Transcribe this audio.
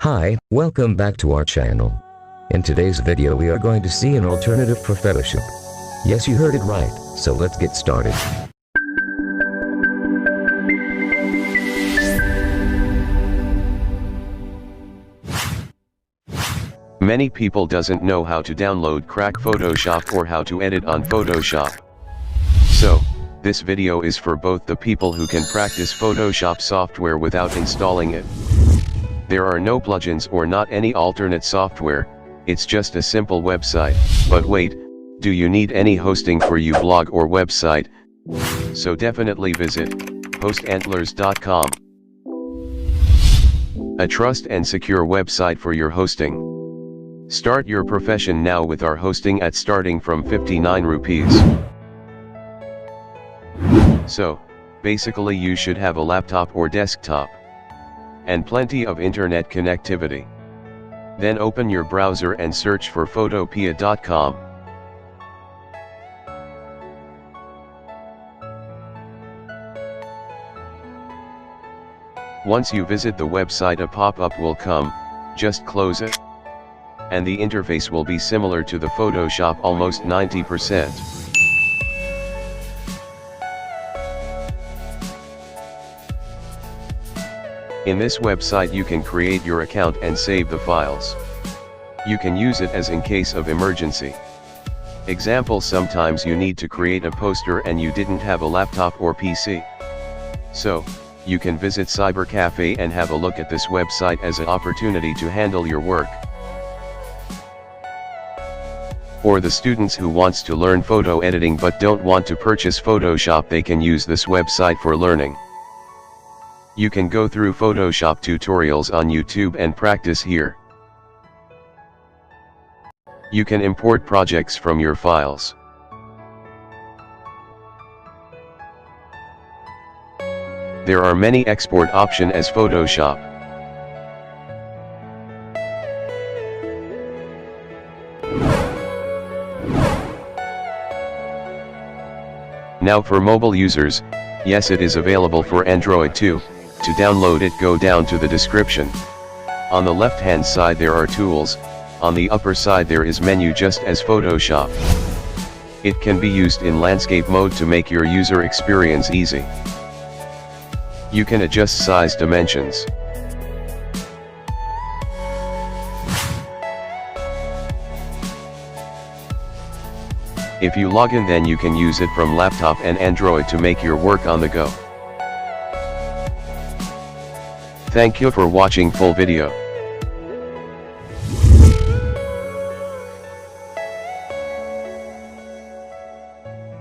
Hi, welcome back to our channel. In today's video we are going to see an alternative for Photoshop. Yes, you heard it right, so let's get started. Many people doesn't know how to download crack Photoshop or how to edit on Photoshop. So, this video is for both the people who can practice Photoshop software without installing it. There are no plugins or not any alternate software, it's just a simple website. But wait, do you need any hosting for your blog or website? So definitely visit hostantlers.com. A trust and secure website for your hosting. Start your profession now with our hosting at starting from 59 rupees. So, basically you should have a laptop or desktop. And plenty of internet connectivity. Then open your browser and search for Photopea.com. Once you visit the website, a pop-up will come, just close it. And the interface will be similar to the Photoshop almost 90%. In this website you can create your account and save the files. You can use it as in case of emergency. Example, sometimes you need to create a poster and you didn't have a laptop or PC. So, you can visit cyber cafe and have a look at this website as an opportunity to handle your work. For the students who wants to learn photo editing but don't want to purchase Photoshop, they can use this website for learning. You can go through Photoshop tutorials on YouTube and practice here. You can import projects from your files. There are many export options as Photoshop. Now for mobile users, yes, it is available for Android too. To download it, go down to the description. On the left hand side there are tools, on the upper side there is menu just as Photoshop. It can be used in landscape mode to make your user experience easy. You can adjust size dimensions. If you log in, then you can use it from laptop and Android to make your work on the go. Thank you for watching full video.